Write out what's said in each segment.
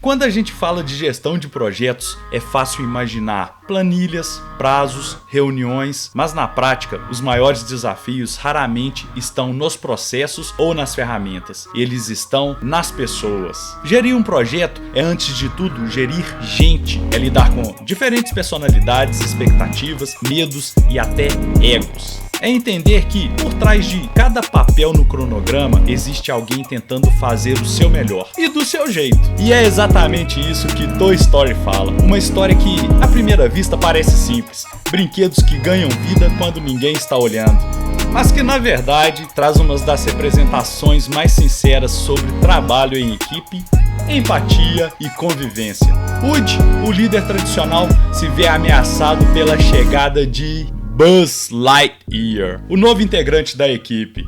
Quando a gente fala de gestão de projetos, é fácil imaginar planilhas, prazos, reuniões, mas na prática, os maiores desafios raramente estão nos processos ou nas ferramentas. Eles estão nas pessoas. Gerir um projeto é, antes de tudo, gerir gente. É lidar com diferentes personalidades, expectativas, medos e até egos. É entender que, por trás de cada papel no cronograma, existe alguém tentando fazer o seu melhor e do seu jeito. E é exatamente isso que Toy Story fala. Uma história que, à primeira vista, parece simples. Brinquedos que ganham vida quando ninguém está olhando. Mas que, na verdade, traz uma das representações mais sinceras sobre trabalho em equipe, empatia e convivência. Woody, o líder tradicional, se vê ameaçado pela chegada de Buzz Lightyear, o novo integrante da equipe.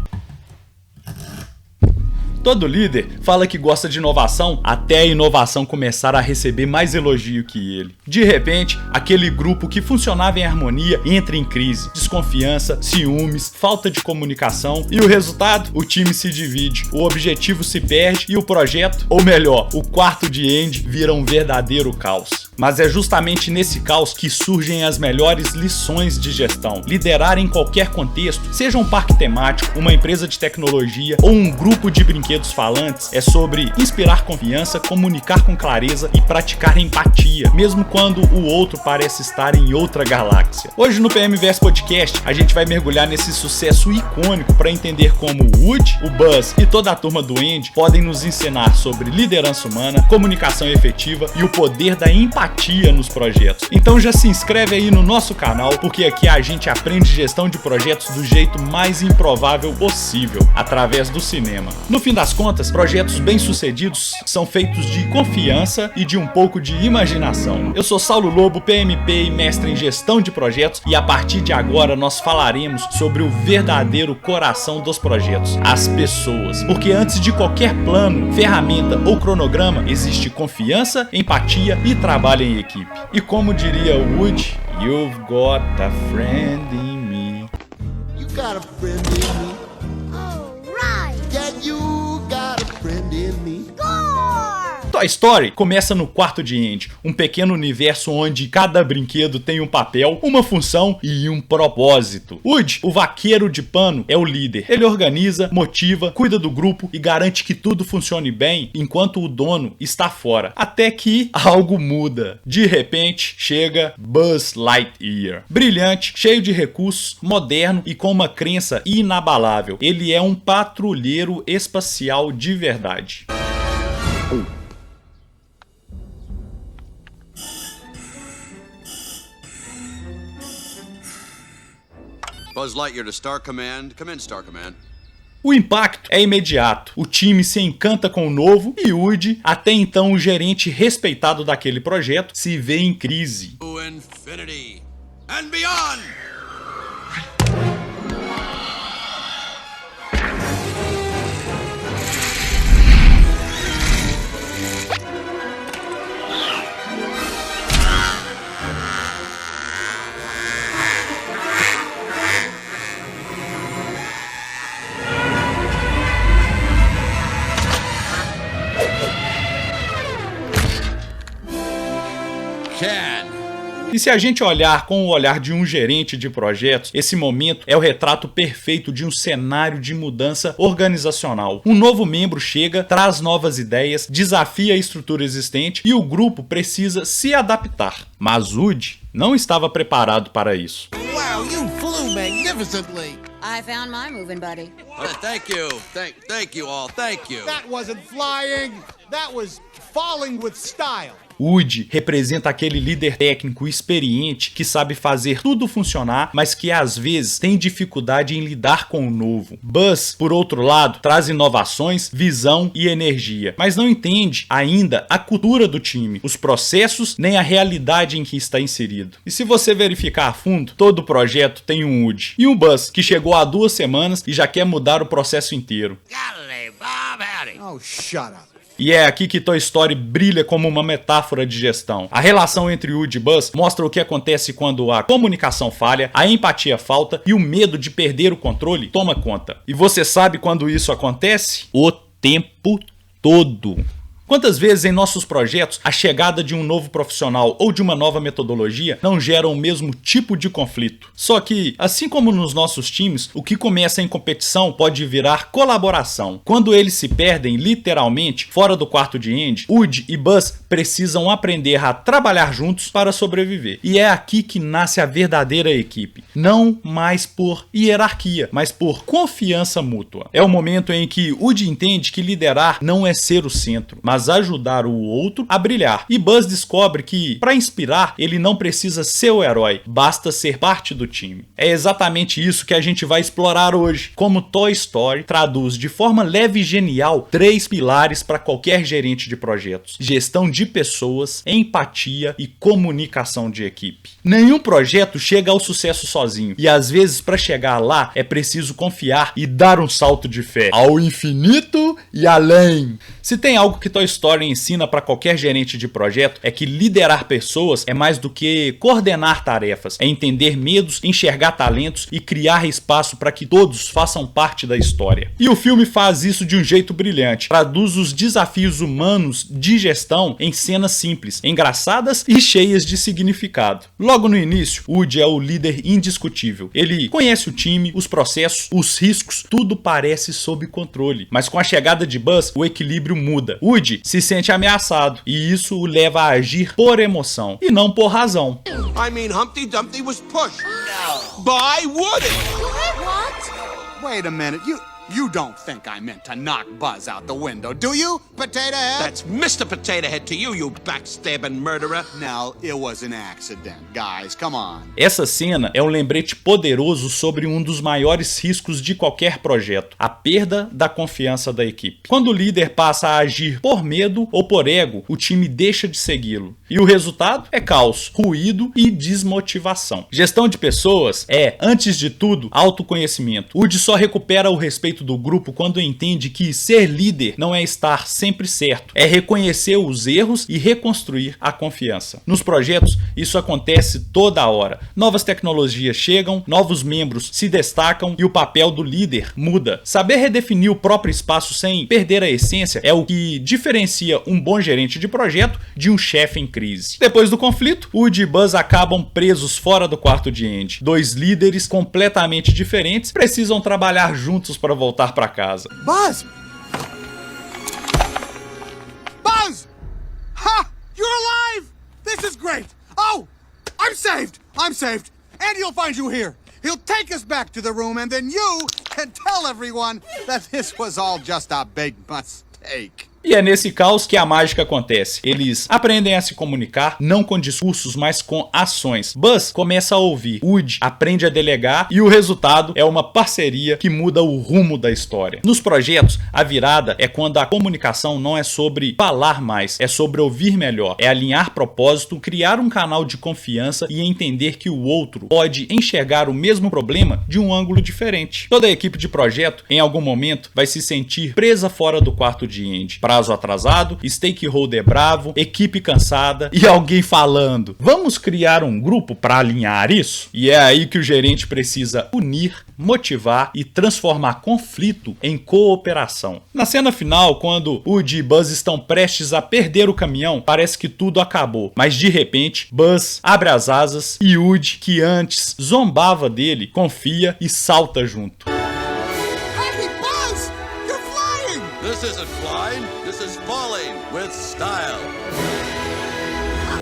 Todo líder fala que gosta de inovação até a inovação começar a receber mais elogio que ele. De repente, aquele grupo que funcionava em harmonia entra em crise, desconfiança, ciúmes, falta de comunicação e o resultado? O time se divide, o objetivo se perde e o projeto, ou melhor, o quarto de Andy vira um verdadeiro caos. Mas é justamente nesse caos que surgem as melhores lições de gestão. Liderar em qualquer contexto, seja um parque temático, uma empresa de tecnologia ou um grupo de brinquedos falantes, é sobre inspirar confiança, comunicar com clareza e praticar empatia, mesmo quando o outro parece estar em outra galáxia. Hoje no PMVS Podcast, a gente vai mergulhar nesse sucesso icônico para entender como o Woody, o Buzz e toda a turma do Andy podem nos ensinar sobre liderança humana, comunicação efetiva e o poder da empatia nos projetos. Então já se inscreve aí no nosso canal, porque aqui a gente aprende gestão de projetos do jeito mais improvável possível, através do cinema. No fim das contas, projetos bem-sucedidos são feitos de confiança e de um pouco de imaginação. Eu sou Saulo Lobo, PMP e mestre em gestão de projetos, e a partir de agora nós falaremos sobre o verdadeiro coração dos projetos, as pessoas. Porque antes de qualquer plano, ferramenta ou cronograma, existe confiança, empatia e trabalho em equipe. E como diria o Woody, you've got a friend in me. You got a friend in me. Alright! Yeah, you got a friend in me. Toy Story começa no quarto de Andy, um pequeno universo onde cada brinquedo tem um papel, uma função e um propósito. Woody, o vaqueiro de pano, é o líder. Ele organiza, motiva, cuida do grupo e garante que tudo funcione bem enquanto o dono está fora. Até que algo muda. De repente, chega Buzz Lightyear. Brilhante, cheio de recursos, moderno e com uma crença inabalável. Ele é um patrulheiro espacial de verdade. Buzz Lightyear to Star Command. Come in, Star Command. O impacto é imediato. O time se encanta com o novo e Woody, até então o gerente respeitado daquele projeto, se vê em crise. To infinity and beyond! E se a gente olhar com o olhar de um gerente de projetos, esse momento é o retrato perfeito de um cenário de mudança organizacional. Um novo membro chega, traz novas ideias, desafia a estrutura existente e o grupo precisa se adaptar. Mas Woody não estava preparado para isso. Wow, you flew magnificently. I found my moving buddy. Thank you. Thank you all. Thank you. That wasn't flying. That was falling with style. Woody representa aquele líder técnico experiente que sabe fazer tudo funcionar, mas que às vezes tem dificuldade em lidar com o novo. Buzz, por outro lado, traz inovações, visão e energia, mas não entende ainda a cultura do time, os processos nem a realidade em que está inserido. E se você verificar a fundo, todo projeto tem um Woody e um Buzz que chegou há 2 semanas e já quer mudar o processo inteiro. Oh, shut up. E é aqui que Toy Story brilha como uma metáfora de gestão. A relação entre Woody e Buzz mostra o que acontece quando a comunicação falha, a empatia falta e o medo de perder o controle toma conta. E você sabe quando isso acontece? O tempo todo. Quantas vezes em nossos projetos a chegada de um novo profissional ou de uma nova metodologia não gera o mesmo tipo de conflito? Só que, assim como nos nossos times, o que começa em competição pode virar colaboração. Quando eles se perdem literalmente fora do quarto de Andy, Woody e Buzz precisam aprender a trabalhar juntos para sobreviver. E é aqui que nasce a verdadeira equipe. Não mais por hierarquia, mas por confiança mútua. É o momento em que Woody entende que liderar não é ser o centro, mas ajudar o outro a brilhar. E Buzz descobre que, para inspirar, ele não precisa ser o herói, basta ser parte do time. É exatamente isso que a gente vai explorar hoje. Como Toy Story traduz de forma leve e genial 3 pilares para qualquer gerente de projetos: gestão de pessoas, empatia e comunicação de equipe. Nenhum projeto chega ao sucesso sozinho, e às vezes para chegar lá é preciso confiar e dar um salto de fé ao infinito e além. Se tem algo que Toy Story ensina para qualquer gerente de projeto, é que liderar pessoas é mais do que coordenar tarefas, é entender medos, enxergar talentos e criar espaço para que todos façam parte da história. E o filme faz isso de um jeito brilhante, traduz os desafios humanos de gestão em cenas simples, engraçadas e cheias de significado. Logo no início, Woody é o líder indiscutível. Ele conhece o time, os processos, os riscos, tudo parece sob controle. Mas com a chegada de Buzz, o equilíbrio muda. Woody se sente ameaçado e isso o leva a agir por emoção e não por razão. I mean, Humpty Dumpty was pushed by Woody. What? Wait a minute, you don't think I meant to knock Buzz out the window, do you, Potato Head? That's Mr. Potato Head to you, you backstabbing murderer. No, it was an accident, guys, come on. Essa cena é um lembrete poderoso sobre um dos maiores riscos de qualquer projeto: a perda da confiança da equipe. Quando o líder passa a agir por medo ou por ego, o time deixa de segui-lo. E o resultado é caos, ruído e desmotivação. Gestão de pessoas é, antes de tudo, autoconhecimento. Woody só recupera o respeito do grupo quando entende que ser líder não é estar sempre certo, é reconhecer os erros e reconstruir a confiança. Nos projetos, isso acontece toda hora. Novas tecnologias chegam, novos membros se destacam e o papel do líder muda. Saber redefinir o próprio espaço sem perder a essência é o que diferencia um bom gerente de projeto de um chefe em crise. Depois do conflito, Woody e Buzz acabam presos fora do quarto de Andy. 2 líderes completamente diferentes precisam trabalhar juntos para voltar para casa. Buzz! Buzz! Ha! You're alive! This is great! Oh! I'm saved! I'm saved! Andy'll find you here. He'll take us back to the room and then you can tell everyone that this was all just a big mistake. E é nesse caos que a mágica acontece. Eles aprendem a se comunicar, não com discursos, mas com ações. Buzz começa a ouvir, Woody aprende a delegar e o resultado é uma parceria que muda o rumo da história. Nos projetos, a virada é quando a comunicação não é sobre falar mais, é sobre ouvir melhor, é alinhar propósito, criar um canal de confiança e entender que o outro pode enxergar o mesmo problema de um ângulo diferente. Toda a equipe de projeto, em algum momento, vai se sentir presa fora do quarto de Andy. Prazo atrasado, stakeholder bravo, equipe cansada e alguém falando: vamos criar um grupo para alinhar isso? E é aí que o gerente precisa unir, motivar e transformar conflito em cooperação. Na cena final, quando Woody e Buzz estão prestes a perder o caminhão, parece que tudo acabou, mas de repente Buzz abre as asas e Woody, que antes zombava dele, confia e salta junto. Hey, Buzz! You're flying! This isn't flying, this is falling with style.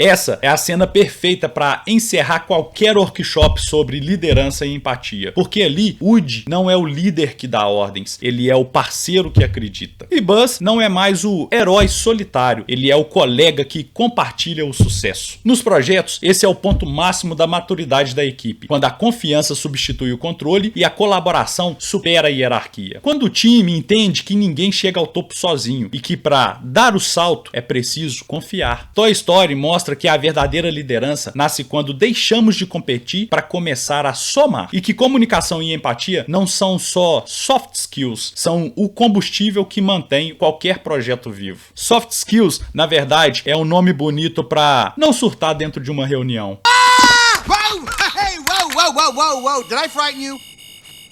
Essa é a cena perfeita para encerrar qualquer workshop sobre liderança e empatia, porque ali Woody não é o líder que dá ordens, ele é o parceiro que acredita. E Buzz não é mais o herói solitário, ele é o colega que compartilha o sucesso. Nos projetos, esse é o ponto máximo da maturidade da equipe, quando a confiança substitui o controle e a colaboração supera a hierarquia. Quando o time entende que ninguém chega ao topo sozinho e que para dar o salto é preciso confiar. Toy Story mostra que a verdadeira liderança nasce quando deixamos de competir para começar a somar, e que comunicação e empatia não são só soft skills, são o combustível que mantém qualquer projeto vivo. Soft skills, na verdade, é um nome bonito para não surtar dentro de uma reunião. Whoa! Hey, whoa! Did I frighten you?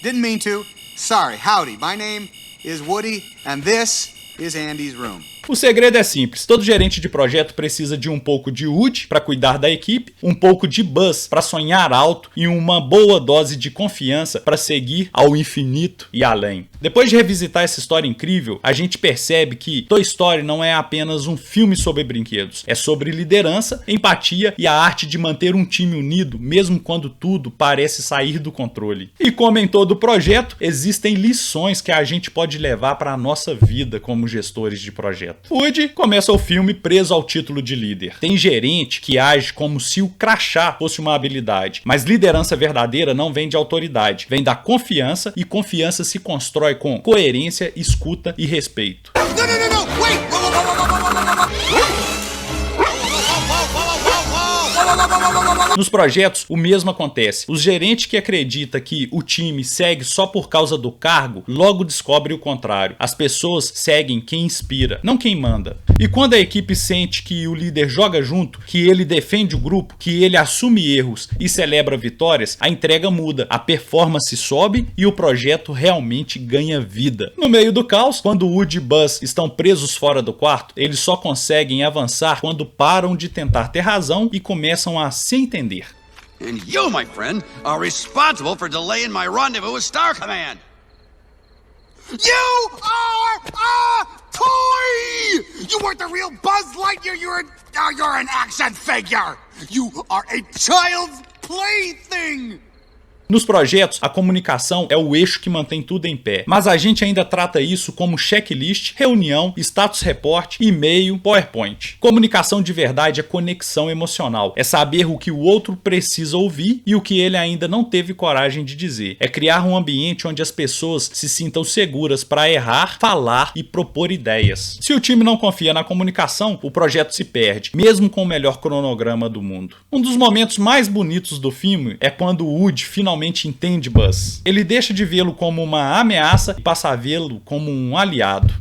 Didn't mean to. Sorry. Howdy. My name is Woody, and this is Andy's room. O segredo é simples, todo gerente de projeto precisa de um pouco de Woody para cuidar da equipe, um pouco de Buzz para sonhar alto e uma boa dose de confiança para seguir ao infinito e além. Depois de revisitar essa história incrível, a gente percebe que Toy Story não é apenas um filme sobre brinquedos, é sobre liderança, empatia e a arte de manter um time unido, mesmo quando tudo parece sair do controle. E como em todo projeto, existem lições que a gente pode levar para a nossa vida como gestores de projeto. Woody começa o filme preso ao título de líder. Tem gerente que age como se o crachá fosse uma habilidade, mas liderança verdadeira não vem de autoridade, vem da confiança, e confiança se constrói com coerência, escuta e respeito. No, wait! Nos projetos, o mesmo acontece. O gerente que acredita que o time segue só por causa do cargo, logo descobre o contrário. As pessoas seguem quem inspira, não quem manda. E quando a equipe sente que o líder joga junto, que ele defende o grupo, que ele assume erros e celebra vitórias, a entrega muda, a performance sobe e o projeto realmente ganha vida. No meio do caos, quando Woody e Buzz estão presos fora do quarto, eles só conseguem avançar quando param de tentar ter razão e começam a se entender. And you, my friend, are responsible for delaying my rendezvous with Star Command. You are a toy! You weren't the real Buzz Lightyear, you're an action figure! You are a child's plaything! Nos projetos, a comunicação é o eixo que mantém tudo em pé, mas a gente ainda trata isso como checklist, reunião, status report, e-mail, PowerPoint. Comunicação de verdade é conexão emocional, é saber o que o outro precisa ouvir e o que ele ainda não teve coragem de dizer. É criar um ambiente onde as pessoas se sintam seguras para errar, falar e propor ideias. Se o time não confia na comunicação, o projeto se perde, mesmo com o melhor cronograma do mundo. Um dos momentos mais bonitos do filme é quando o Woody finalmente entende Buzz. Ele deixa de vê-lo como uma ameaça e passa a vê-lo como um aliado.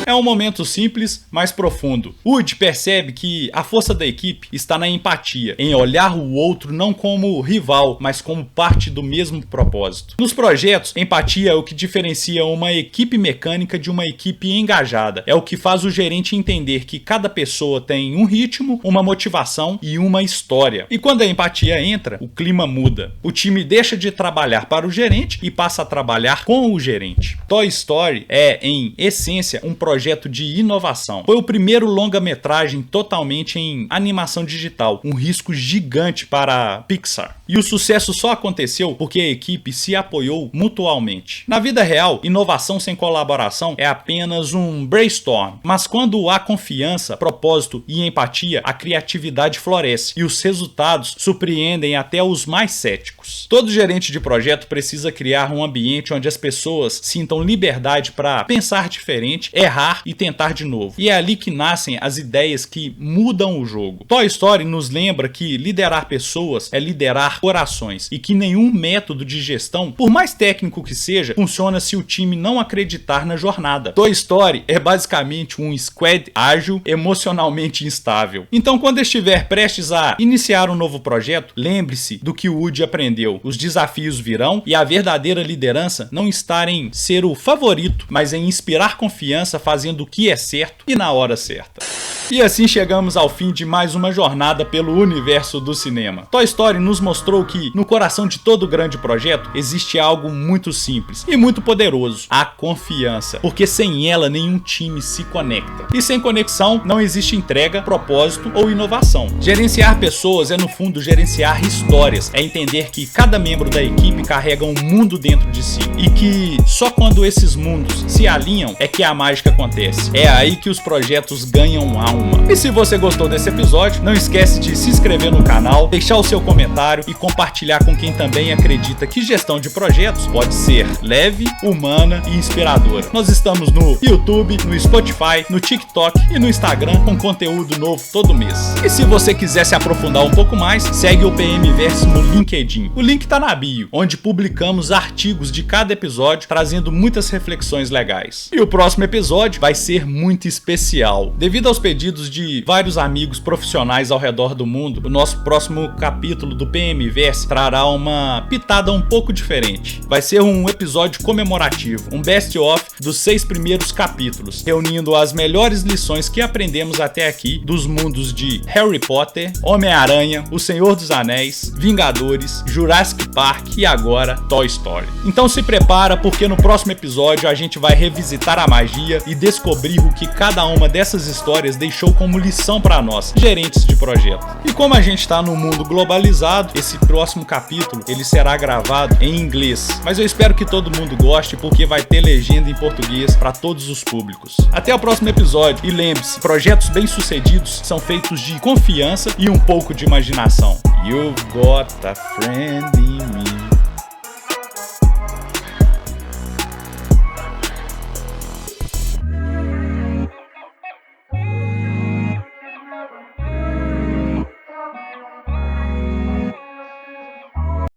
É um momento simples, mas profundo. Woody percebe que a força da equipe está na empatia, em olhar o outro não como rival, mas como parte do mesmo propósito. Nos projetos, empatia é o que diferencia uma equipe mecânica de uma equipe engajada. É o que faz o gerente entender que cada pessoa tem um ritmo, uma motivação e uma história. E quando a empatia entra, o clima muda. O time deixa de trabalhar para o gerente e passa a trabalhar com o gerente. Toy Story é, em essência, um projeto de inovação. Foi o primeiro longa-metragem totalmente em animação digital, um risco gigante para a Pixar. E o sucesso só aconteceu porque a equipe se apoiou mutualmente. Na vida real, inovação sem colaboração é apenas um brainstorm, mas quando há confiança, propósito e empatia, a criatividade floresce e os resultados surpreendem até os mais céticos. Todo gerente de projeto precisa criar um ambiente onde as pessoas sintam liberdade para pensar diferente, errar e tentar de novo. E é ali que nascem as ideias que mudam o jogo. Toy Story nos lembra que liderar pessoas é liderar corações e que nenhum método de gestão, por mais técnico que seja, funciona se o time não acreditar na jornada. Toy Story é basicamente um squad ágil, emocionalmente instável. Então, quando estiver prestes a iniciar um novo projeto, lembre-se do que o Woody aprendeu. Os desafios virão e a verdadeira liderança não está em ser o favorito, mas em inspirar confiança, fazendo o que é certo e na hora certa. E assim chegamos ao fim de mais uma jornada pelo universo do cinema. Toy Story nos mostrou que, no coração de todo grande projeto, existe algo muito simples e muito poderoso: a confiança. Porque sem ela, nenhum time se conecta. E sem conexão, não existe entrega, propósito ou inovação. Gerenciar pessoas é, no fundo, gerenciar histórias. É entender que cada membro da equipe carrega um mundo dentro de si. E que só quando esses mundos se alinham é que a mágica acontece. É aí que os projetos ganham alma. E se você gostou desse episódio, não esquece de se inscrever no canal, deixar o seu comentário e compartilhar com quem também acredita que gestão de projetos pode ser leve, humana e inspiradora. Nós estamos no YouTube, no Spotify, no TikTok e no Instagram com conteúdo novo todo mês. E se você quiser se aprofundar um pouco mais, segue o PM Verso no LinkedIn. O link tá na bio, onde publicamos artigos de cada episódio, trazendo muitas reflexões legais. E o próximo episódio vai ser muito especial. Devido aos pedidos pedidos de vários amigos profissionais ao redor do mundo, o nosso próximo capítulo do PMverse trará uma pitada um pouco diferente. Vai ser um episódio comemorativo, um best-of dos 6 primeiros capítulos, reunindo as melhores lições que aprendemos até aqui dos mundos de Harry Potter, Homem-Aranha, O Senhor dos Anéis, Vingadores, Jurassic Park e agora Toy Story. Então se prepara, porque no próximo episódio a gente vai revisitar a magia e descobrir o que cada uma dessas histórias deixou como lição para nós, gerentes de projeto. E como a gente está no mundo globalizado, esse próximo capítulo ele será gravado em inglês, mas eu espero que todo mundo goste, porque vai ter legenda em português para todos os públicos. Até o próximo episódio e lembre-se, projetos bem-sucedidos são feitos de confiança e um pouco de imaginação. You've got a friend in me.